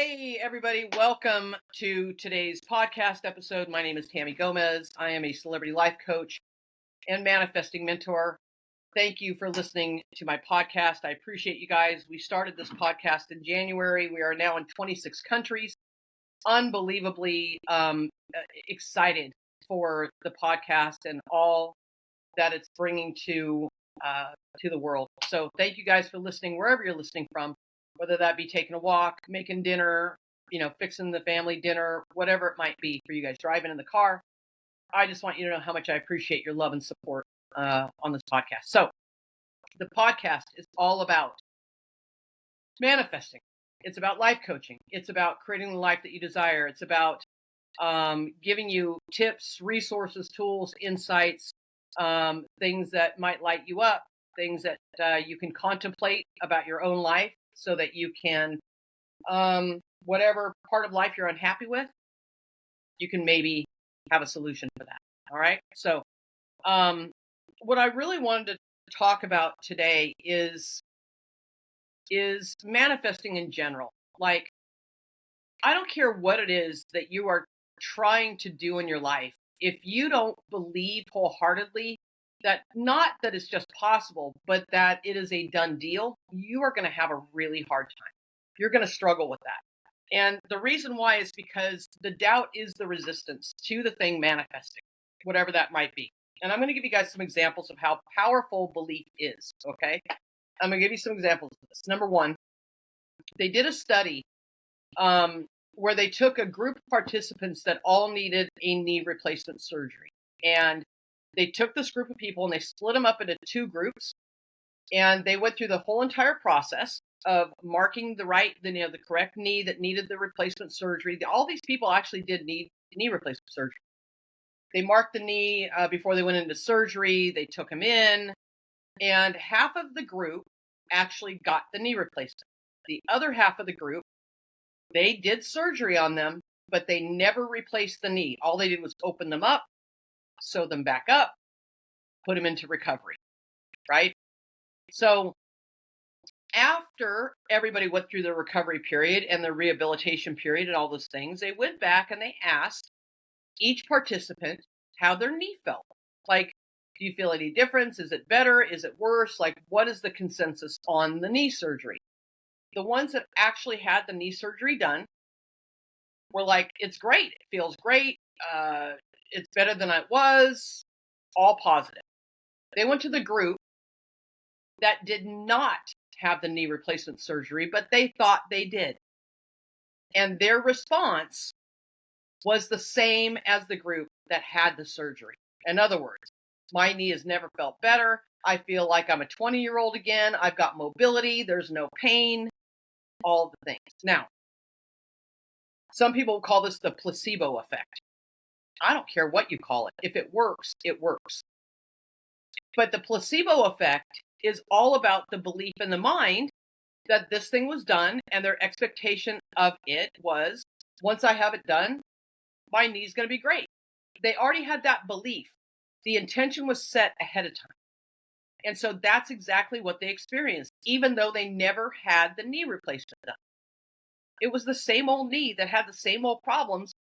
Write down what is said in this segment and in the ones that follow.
Hey, everybody. Welcome to today's podcast episode. My name is Tami Gomez. I am a celebrity life coach and manifesting mentor. Thank you for listening to my podcast. I appreciate you guys. We started this podcast in January. We are now in 26 countries. Unbelievably excited for the podcast and all that it's bringing to the world. So thank you guys for listening wherever you're listening from. Whether that be taking a walk, making dinner, fixing the family dinner, whatever it might be for you guys, driving in the car. I just want you to know how much I appreciate your love and support on this podcast. So the podcast is all about manifesting. It's about life coaching. It's about creating the life that you desire. It's about giving you tips, resources, tools, insights, things that might light you up, things that you can contemplate about your own life, so that you can, whatever part of life you're unhappy with, you can maybe have a solution for that. All right. So, what I really wanted to talk about today is manifesting in general. Like, I don't care what it is that you are trying to do in your life. If you don't believe wholeheartedly that not that it's just possible, but that it is a done deal, you are going to have a really hard time. You're going to struggle with that. And the reason why is because the doubt is the resistance to the thing manifesting, whatever that might be. And I'm going to give you guys some examples of how powerful belief is, okay? I'm going to give you some examples of this. Number one, they did a study where they took a group of participants that all needed a knee replacement surgery. And they took this group of people and they split them up into two groups, and they went through the whole entire process of marking the correct knee that needed the replacement surgery. All these people actually did need knee replacement surgery. They marked the knee before they went into surgery. They took them in, and half of the group actually got the knee replacement. The other half of the group, they did surgery on them, but they never replaced the knee. All they did was open them up, sew them back up, put them into recovery, right? So after everybody went through the recovery period and the rehabilitation period and all those things, they went back and they asked each participant how their knee felt. Like, do you feel any difference? Is it better? Is it worse? Like, what is the consensus on the knee surgery? The ones that actually had the knee surgery done were like, it's great. It feels great. It's better than it was. All positive. They went to the group that did not have the knee replacement surgery, but they thought they did. And their response was the same as the group that had the surgery. In other words, my knee has never felt better. I feel like I'm a 20-year-old again. I've got mobility. There's no pain. All the things. Now, some people call this the placebo effect. I don't care what you call it. If it works, it works. But the placebo effect is all about the belief in the mind that this thing was done, and their expectation of it was, once I have it done, my knee's going to be great. They already had that belief. The intention was set ahead of time. And so that's exactly what they experienced, even though they never had the knee replacement done. It was the same old knee that had the same old problems,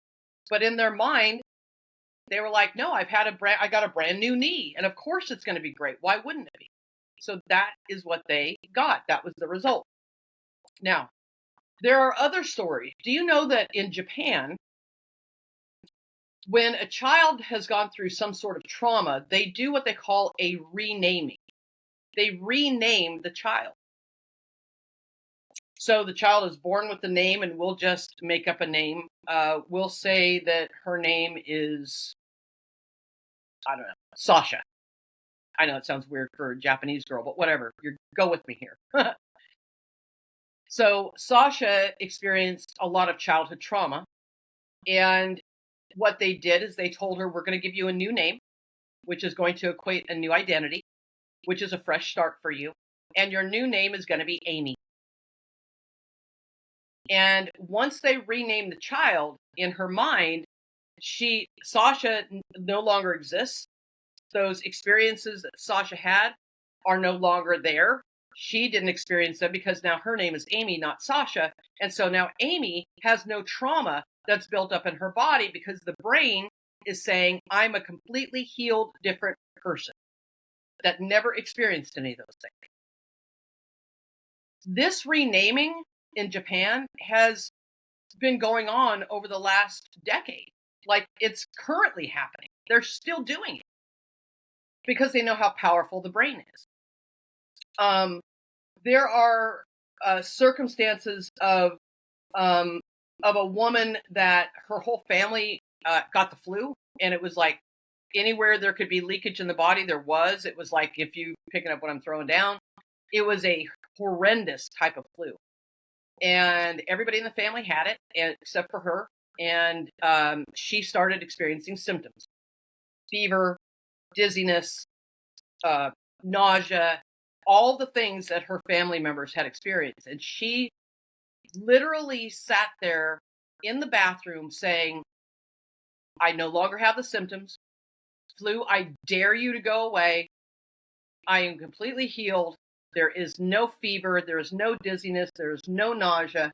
but in their mind, they were like, no, I got a brand new knee. And of course it's going to be great. Why wouldn't it be? So that is what they got. That was the result. Now, there are other stories. Do you know that in Japan, when a child has gone through some sort of trauma, they do what they call a renaming. They rename the child. So the child is born with the name, and we'll just make up a name. We'll say that her name is, I don't know, Sasha. I know it sounds weird for a Japanese girl, but whatever. Go with me here. So Sasha experienced a lot of childhood trauma. And what they did is they told her, we're going to give you a new name, which is going to equate a new identity, which is a fresh start for you. And your new name is going to be Amy. And once they renamed the child, in her mind, Sasha no longer exists. Those experiences that Sasha had are no longer there. She didn't experience them because now her name is Amy, not Sasha. And so now Amy has no trauma that's built up in her body because the brain is saying, I'm a completely healed, different person that never experienced any of those things. This renaming in Japan has been going on over the last decade. Like, it's currently happening. They're still doing it because they know how powerful the brain is. There are circumstances of a woman that her whole family got the flu, and it was like anywhere there could be leakage in the body, there was. It was like, if you picking up what I'm throwing down, it was a horrendous type of flu, and everybody in the family had it, except for her. And she started experiencing symptoms: fever, dizziness, nausea, all the things that her family members had experienced. And she literally sat there in the bathroom saying, I no longer have the symptoms. Flu, I dare you to go away. I am completely healed. There is no fever. There is no dizziness. There is no nausea.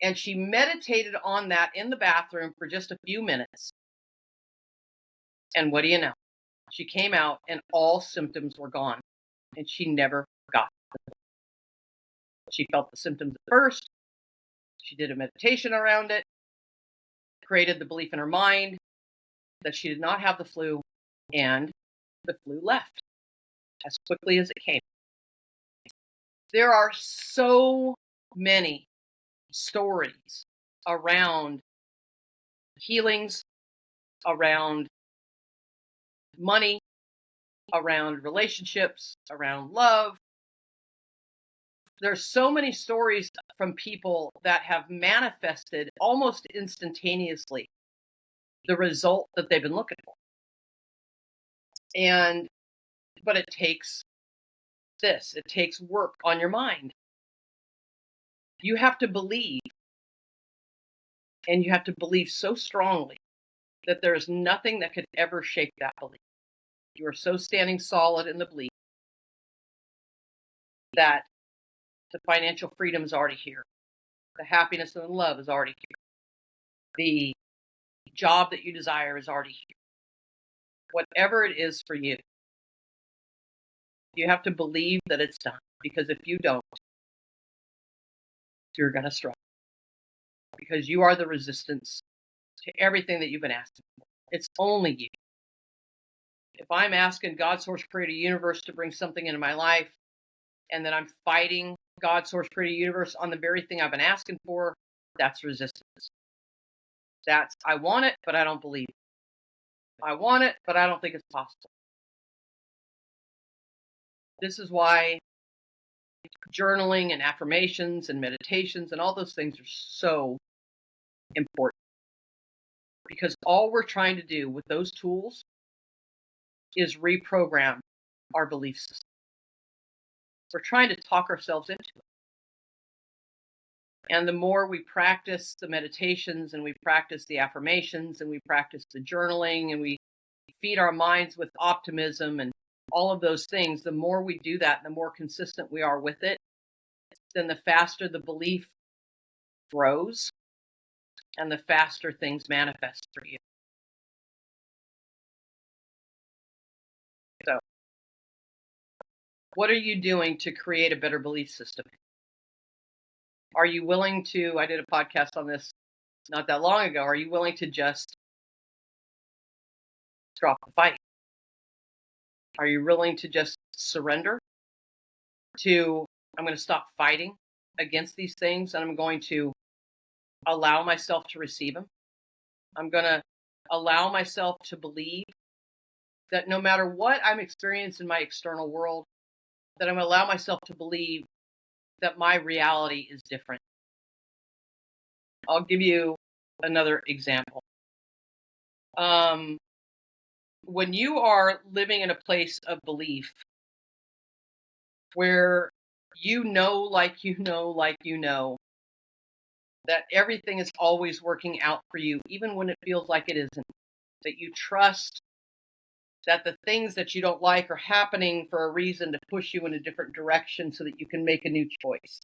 And she meditated on that in the bathroom for just a few minutes. And what do you know? She came out and all symptoms were gone. And she never got them. She felt the symptoms at first. She did a meditation around it, created the belief in her mind that she did not have the flu, and the flu left as quickly as it came. There are so many stories around healings, around money, around relationships, around love. There's so many stories from people that have manifested almost instantaneously the result that they've been looking for. But it takes it takes work on your mind. You have to believe, and you have to believe so strongly that there is nothing that could ever shake that belief. You are so standing solid in the belief that the financial freedom is already here. The happiness and the love is already here. The job that you desire is already here. Whatever it is for you, you have to believe that it's done. Because if you don't, you're going to struggle. Because you are the resistance to everything that you've been asking for. It's only you. If I'm asking God, Source, Creator, Universe to bring something into my life, and then I'm fighting God, Source, Creator, Universe on the very thing I've been asking for, that's resistance. That's, I want it, but I don't believe it. I want it, but I don't think it's possible. This is why journaling and affirmations and meditations and all those things are so important. Because all we're trying to do with those tools is reprogram our belief system. We're trying to talk ourselves into it. And the more we practice the meditations and we practice the affirmations and we practice the journaling and we feed our minds with optimism and all of those things, the more we do that, the more consistent we are with it, then the faster the belief grows and the faster things manifest for you. So, what are you doing to create a better belief system? Are you willing to, I did a podcast on this not that long ago, are you willing to just drop the fight? Are you willing to just surrender to, I'm going to stop fighting against these things and I'm going to allow myself to receive them? I'm going to allow myself to believe that no matter what I'm experiencing in my external world, that I'm going to allow myself to believe that my reality is different. I'll give you another example. When you are living in a place of belief where you know, like you know, like you know, that everything is always working out for you, even when it feels like it isn't, that you trust that the things that you don't like are happening for a reason to push you in a different direction so that you can make a new choice.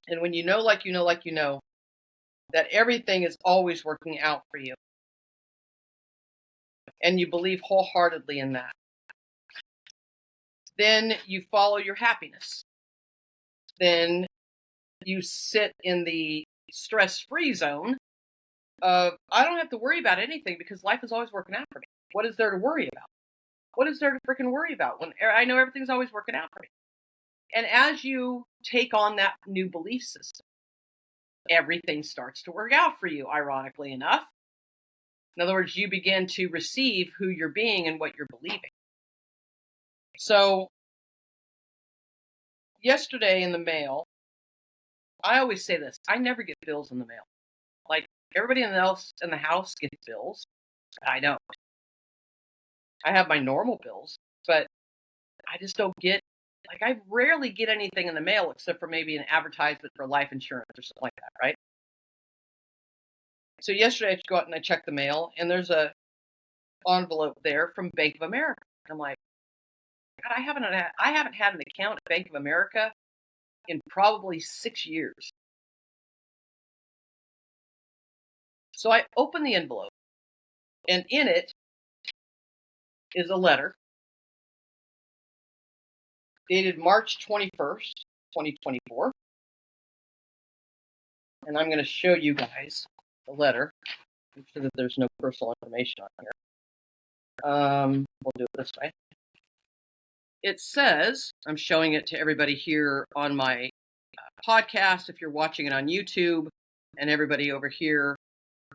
And when you know, like you know, like you know, that everything is always working out for you, and you believe wholeheartedly in that, then you follow your happiness. Then you sit in the stress-free zone of, I don't have to worry about anything because life is always working out for me. What is there to worry about? What is there to freaking worry about when I know everything's always working out for me? And as you take on that new belief system, everything starts to work out for you, ironically enough. In other words, you begin to receive who you're being and what you're believing. So, yesterday in the mail, I always say this, I never get bills in the mail. Like, everybody else in the house gets bills. I don't. I have my normal bills, but I just don't get, like, I rarely get anything in the mail except for maybe an advertisement for life insurance or something like that, right? So yesterday I go out and I check the mail, and there's a envelope there from Bank of America. I'm like, God, I haven't had an account at Bank of America in probably 6 years. So I open the envelope, and in it is a letter dated March 21st, 2024. And I'm going to show you guys the letter. Make sure that there's no personal information on here. We'll do it this way. It says, I'm showing it to everybody here on my podcast, if you're watching it on YouTube, and everybody over here.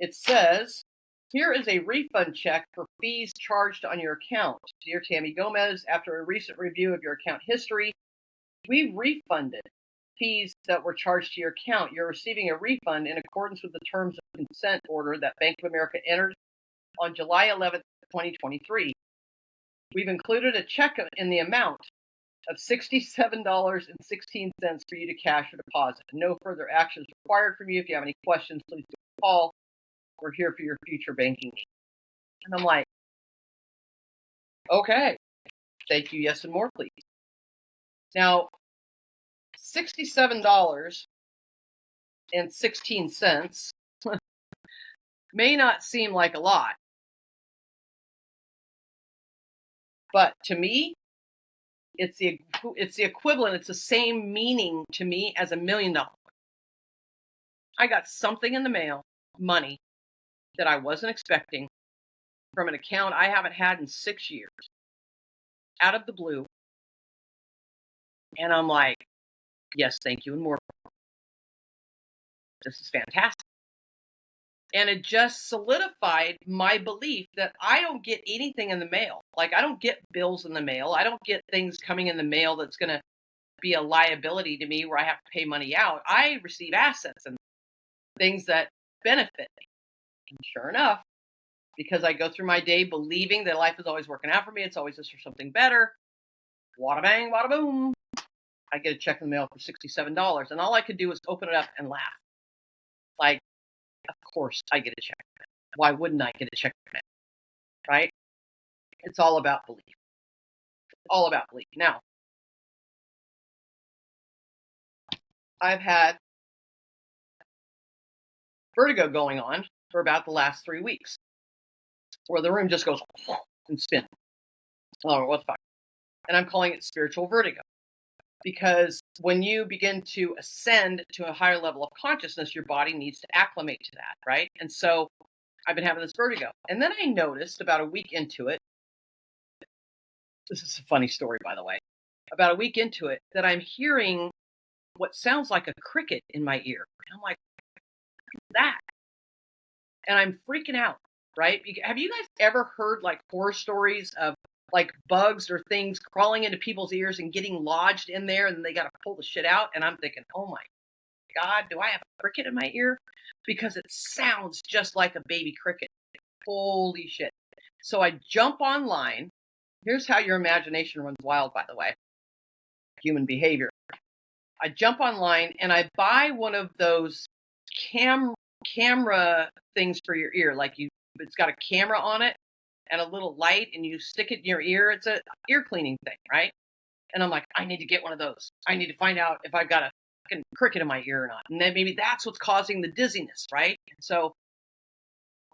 It says, here is a refund check for fees charged on your account. Dear Tami Gomez, after a recent review of your account history, we refunded fees that were charged to your account. You're receiving a refund in accordance with the terms of consent order that Bank of America entered on July 11th, 2023. We've included a check in the amount of $67.16 for you to cash or deposit. No further action is required from you. If you have any questions, please do call. We're here for your future banking needs. And I'm like, okay, thank you, yes, and more, please. Now, $67.16 may not seem like a lot, but to me, it's the equivalent. It's the same meaning to me as $1 million. I got something in the mail, money, that I wasn't expecting from an account I haven't had in 6 years, out of the blue. And I'm like, yes, thank you, and more. This is fantastic. And it just solidified my belief that I don't get anything in the mail. Like, I don't get bills in the mail. I don't get things coming in the mail that's going to be a liability to me where I have to pay money out. I receive assets and things that benefit me. And sure enough, because I go through my day believing that life is always working out for me, it's always just for something better, wada bang, wada boom, I get a check in the mail for $67. And all I could do was open it up and laugh. Like, of course I get a check. Why wouldn't I get a check? Right? It's all about belief. All about belief. Now, I've had vertigo going on for about the last 3 weeks, where the room just goes and spins. Oh, what the fuck? And I'm calling it spiritual vertigo. Because when you begin to ascend to a higher level of consciousness, your body needs to acclimate to that, right? And so I've been having this vertigo. And then I noticed about a week into it, this is a funny story, by the way, about a week into it, that I'm hearing what sounds like a cricket in my ear. And I'm like, what's that? And I'm freaking out, right? Have you guys ever heard like horror stories of like bugs or things crawling into people's ears and getting lodged in there, and they got to pull the shit out? And I'm thinking, oh my God, do I have a cricket in my ear? Because it sounds just like a baby cricket. Holy shit. So I jump online. Here's how your imagination runs wild, by the way. Human behavior. I jump online and I buy one of those camera things for your ear. Like it's got a camera on it. and a little light and you stick it in your ear. It's a ear cleaning thing, right? And I'm like, I need to get one of those. I need to find out if I've got a fucking cricket in my ear or not. And then maybe that's what's causing the dizziness, right? And so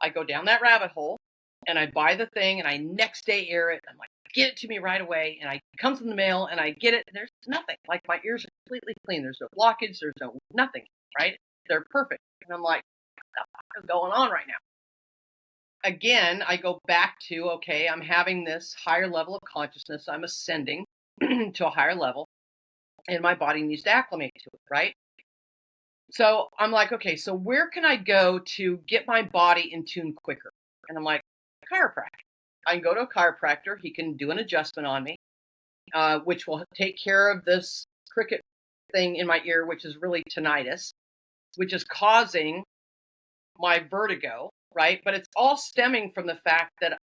I go down that rabbit hole and I buy the thing and I next day air it. I'm like, get it to me right away. And it comes in the mail and I get it. And there's nothing. Like my ears are completely clean. There's no blockage. There's no nothing, right? They're perfect. And I'm like, what the fuck is going on right now? Again, I go back to, okay, I'm having this higher level of consciousness. I'm ascending to a higher level and my body needs to acclimate to it, right? So I'm like, okay, so where can I go to get my body in tune quicker? And I'm like, chiropractor. I can go to a chiropractor. He can do an adjustment on me, which will take care of this cricket thing in my ear, which is really tinnitus, which is causing my vertigo, right? But it's all stemming from the fact that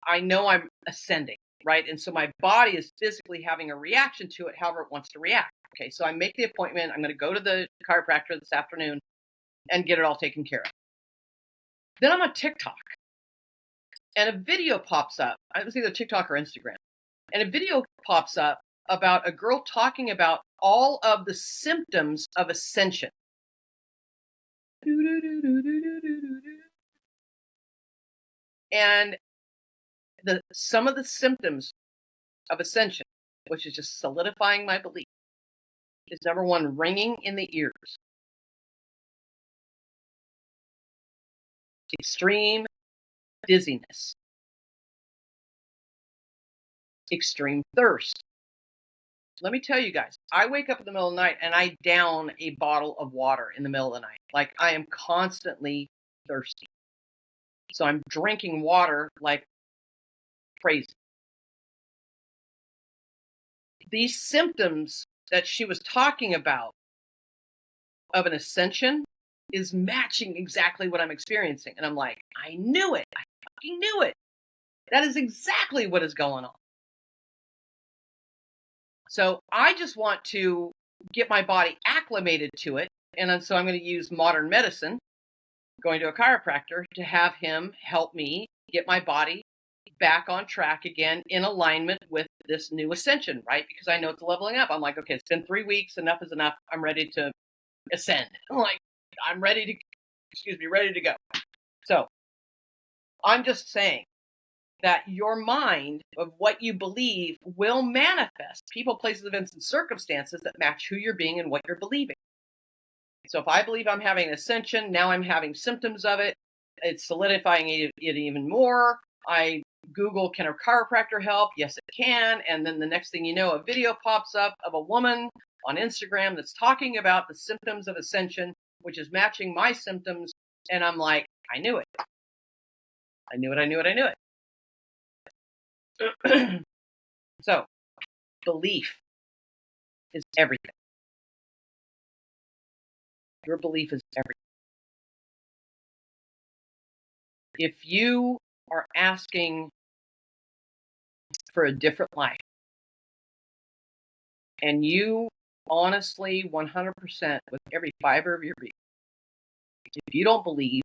I know I'm ascending, right? And so my body is physically having a reaction to it, however it wants to react. Okay, so I make the appointment. I'm going to go to the chiropractor this afternoon and get it all taken care of. Then I'm on TikTok and a video pops up. It was either TikTok or Instagram. And a video pops up about a girl talking about all of the symptoms of ascension. And some of the symptoms of ascension, which is just solidifying my belief, is number one, ringing in the ears, extreme dizziness, extreme thirst. Let me tell you guys, I wake up in the middle of the night and I down a bottle of water in the middle of the night. Like I am constantly thirsty. So I'm drinking water like crazy. These symptoms that she was talking about of an ascension is matching exactly what I'm experiencing. And I'm like, I knew it. I fucking knew it. That is exactly what is going on. So I just want to get my body acclimated to it. And so I'm going to use modern medicine, going to a chiropractor, to have him help me get my body back on track again in alignment with this new ascension, right? Because I know it's leveling up. I'm like, okay, it's been 3 weeks. Enough is enough. I'm ready to ascend. I'm ready to go. So I'm just saying that your mind of what you believe will manifest people, places, events, and circumstances that match who you're being and what you're believing. So if I believe I'm having an ascension, now I'm having symptoms of it. It's solidifying it even more. I Google, can a chiropractor help? Yes, it can. And then the next thing you know, a video pops up of a woman on Instagram that's talking about the symptoms of ascension, which is matching my symptoms. And I'm like, I knew it. I knew it. So, belief is everything. Your belief is everything. If you are asking for a different life, and you honestly, 100%, with every fiber of your being, if you don't believe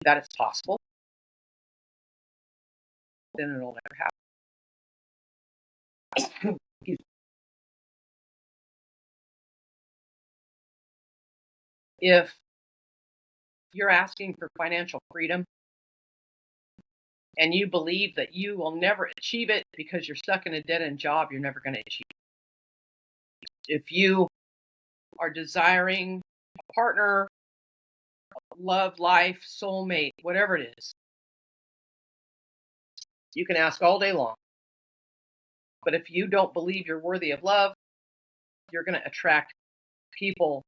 that it's possible, then it'll never happen. If you're asking for financial freedom and you believe that you will never achieve it because you're stuck in a dead-end job, you're never going to achieve it. If you are desiring a partner, love, life, soulmate, whatever it is, you can ask all day long. But if you don't believe you're worthy of love, you're going to attract people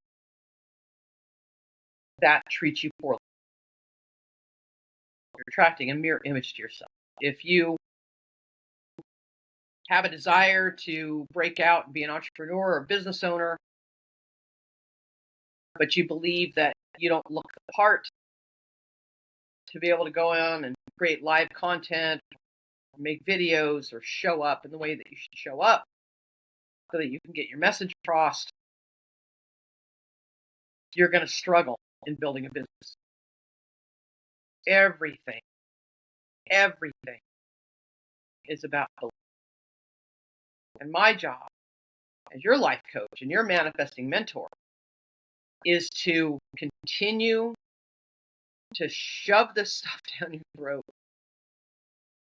that treat you poorly. You're attracting a mirror image to yourself. If you have a desire to break out and be an entrepreneur or a business owner, but you believe that you don't look the part to be able to go on and create live content, or make videos, or show up in the way that you should show up so that you can get your message across, you're going to struggle in building a business. Everything Everything is about belief. And my job as your life coach and your manifesting mentor is to continue to shove this stuff down your throat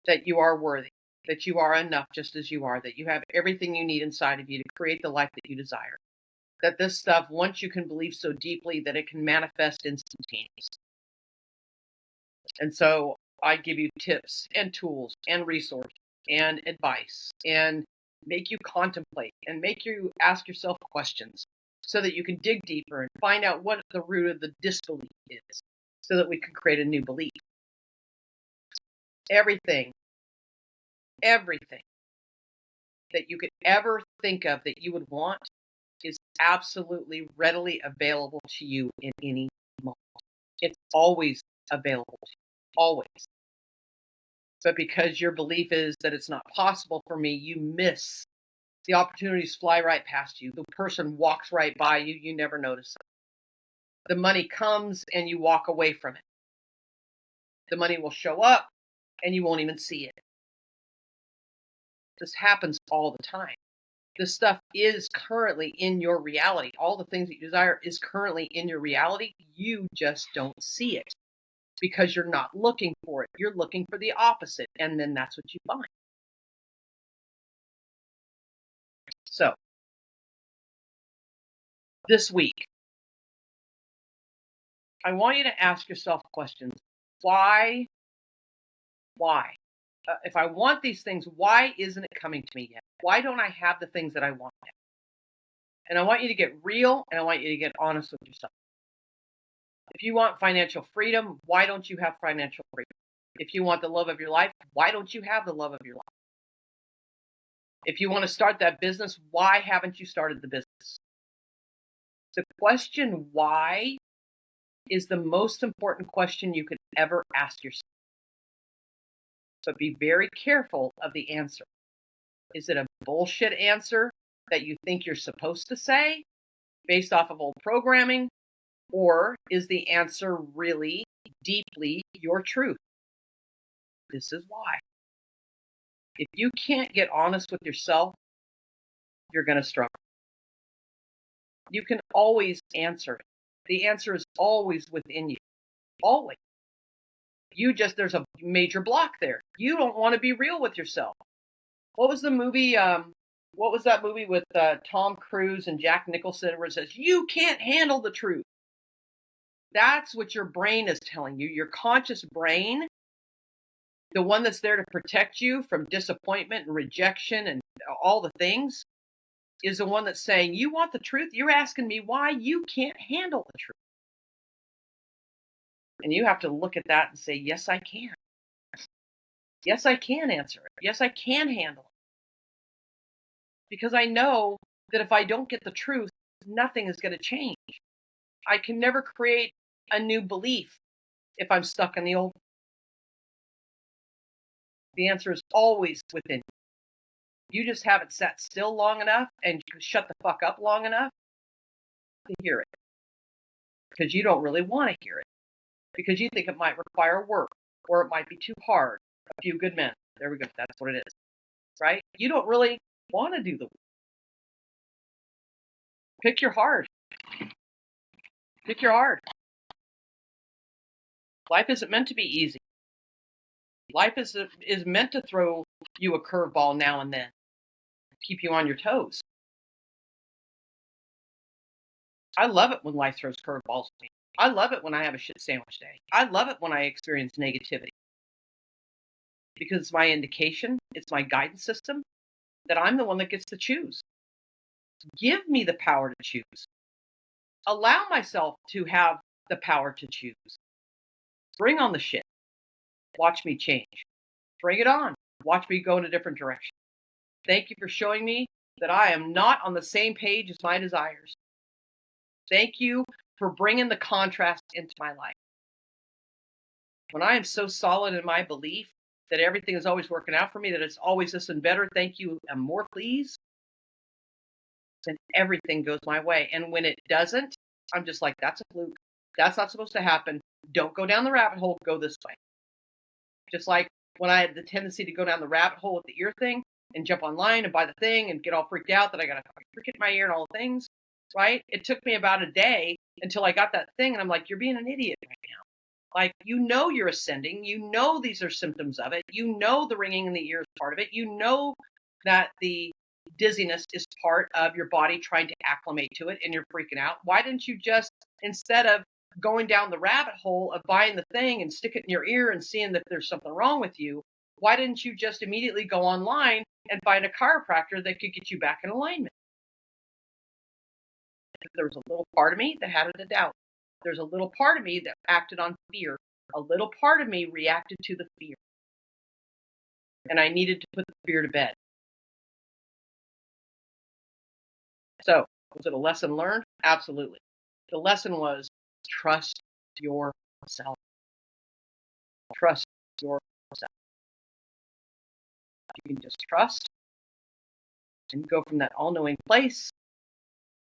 that you are worthy, that you are enough just as you are, that you have everything you need inside of you to create the life that you desire. That this stuff, once you can believe so deeply, that it can manifest instantaneously. And so I give you tips and tools and resources and advice and make you contemplate and make you ask yourself questions so that you can dig deeper and find out what the root of the disbelief is so that we can create a new belief. Everything that you could ever think of that you would want is absolutely readily available to you in any moment. It's always available to you, always. But because your belief is that it's not possible for me, you miss the opportunities, fly right past you. The person walks right by you, you never notice it. The money comes and you walk away from it. The money will show up and you won't even see it. This happens all the time. This stuff is currently in your reality. All the things that you desire is currently in your reality. You just don't see it because you're not looking for it. You're looking for the opposite, and then that's what you find. So, this week, I want you to ask yourself questions. Why? If I want these things, why isn't it coming to me yet? Why don't I have the things that I want yet? And I want you to get real, and I want you to get honest with yourself. If you want financial freedom, why don't you have financial freedom? If you want the love of your life, why don't you have the love of your life? If you want to start that business, why haven't you started the business? The question why is the most important question you could ever ask yourself. But be very careful of the answer. Is it a bullshit answer that you think you're supposed to say based off of old programming? Or is the answer really deeply your truth? This is why. If you can't get honest with yourself, you're going to struggle. You can always answer it. The answer is always within you. Always. There's a major block there. You don't want to be real with yourself. What was the movie? What was that movie with Tom Cruise and Jack Nicholson where it says, you can't handle the truth? That's what your brain is telling you. Your conscious brain, the one that's there to protect you from disappointment and rejection and all the things, is the one that's saying, you want the truth? You're asking me why you can't handle the truth. And you have to look at that and say, yes, I can. Yes, I can answer it. Yes, I can handle it. Because I know that if I don't get the truth, nothing is going to change. I can never create a new belief if I'm stuck in the old. The answer is always within you. You just haven't sat still long enough and shut the fuck up long enough to hear it. Because you don't really want to hear it. Because you think it might require work or it might be too hard. A few good men. There we go. That's what it is. Right? You don't really want to do the work. Pick your heart. Pick your heart. Life isn't meant to be easy. Life is meant to throw you a curveball now and then. Keep you on your toes. I love it when life throws curveballs at me. I love it when I have a shit sandwich day. I love it when I experience negativity. Because it's my indication, it's my guidance system, that I'm the one that gets to choose. Give me the power to choose. Allow myself to have the power to choose. Bring on the shit. Watch me change. Bring it on. Watch me go in a different direction. Thank you for showing me that I am not on the same page as my desires. Thank you for bringing the contrast into my life. When I am so solid in my belief that everything is always working out for me, that it's always this and better, thank you, and more please, then everything goes my way. And when it doesn't, I'm just like, that's a fluke. That's not supposed to happen. Don't go down the rabbit hole. Go this way. Just like when I had the tendency to go down the rabbit hole with the ear thing and jump online and buy the thing and get all freaked out that I got a cricket in my ear and all the things, right? It took me about a day until I got that thing, and I'm like, you're being an idiot right now. Like, you know you're ascending. You know these are symptoms of it. You know the ringing in the ear is part of it. You know that the dizziness is part of your body trying to acclimate to it, and you're freaking out. Why didn't you just, instead of going down the rabbit hole of buying the thing and stick it in your ear and seeing that there's something wrong with you, why didn't you just immediately go online and find a chiropractor that could get you back in alignment? There was a little part of me that had a doubt. There's a little part of me that acted on fear. A little part of me reacted to the fear. And I needed to put the fear to bed. So, was it a lesson learned? Absolutely. The lesson was trust yourself. Trust yourself. You can just trust and go from that all-knowing place.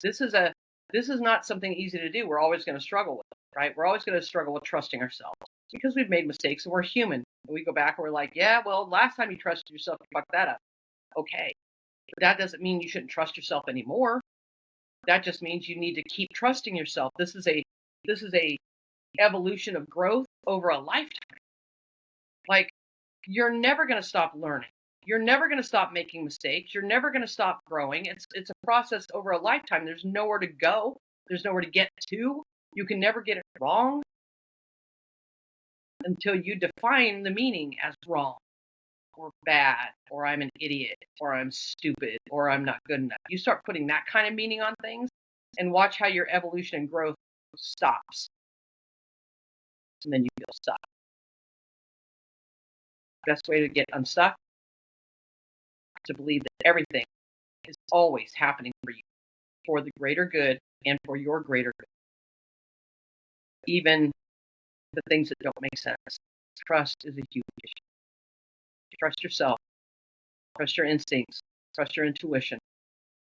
This is not something easy to do. We're always going to struggle with it, right? We're always going to struggle with trusting ourselves because we've made mistakes and we're human. And we go back and we're like, yeah, well, last time you trusted yourself, you fucked that up. Okay. But that doesn't mean you shouldn't trust yourself anymore. That just means you need to keep trusting yourself. This is a evolution of growth over a lifetime. Like, you're never going to stop learning. You're never going to stop making mistakes. You're never going to stop growing. It's a process over a lifetime. There's nowhere to go. There's nowhere to get to. You can never get it wrong until you define the meaning as wrong or bad or I'm an idiot or I'm stupid or I'm not good enough. You start putting that kind of meaning on things and watch how your evolution and growth stops. And then you feel stuck. Best way to get unstuck is to believe that everything is always happening for you, for the greater good and for your greater good. Even the things that don't make sense. Trust is a huge issue. Trust yourself. Trust your instincts. Trust your intuition.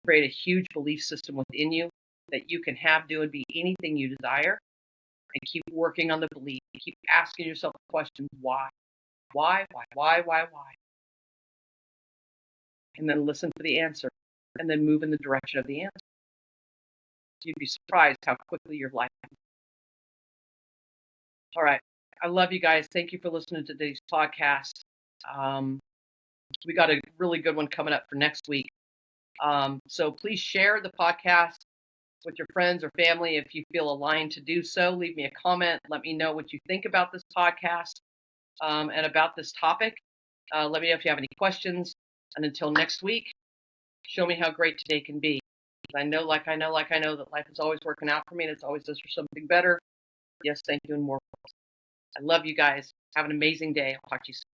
Create a huge belief system within you that you can have, do, and be anything you desire. And keep working on the belief. Keep asking yourself the question, why? Why? And then listen for the answer. And then move in the direction of the answer. You'd be surprised how quickly your life moves. All right. I love you guys. Thank you for listening to today's podcast. We got a really good one coming up for next week. So please share the podcast with your friends or family if you feel aligned to do so. Leave me a comment. Let me know what you think about this podcast and about this topic. Let me know if you have any questions. And until next week, show me how great today can be. I know that life is always working out for me and it's always just for something better. Yes, thank you, and more. I love you guys. Have an amazing day. I'll talk to you soon.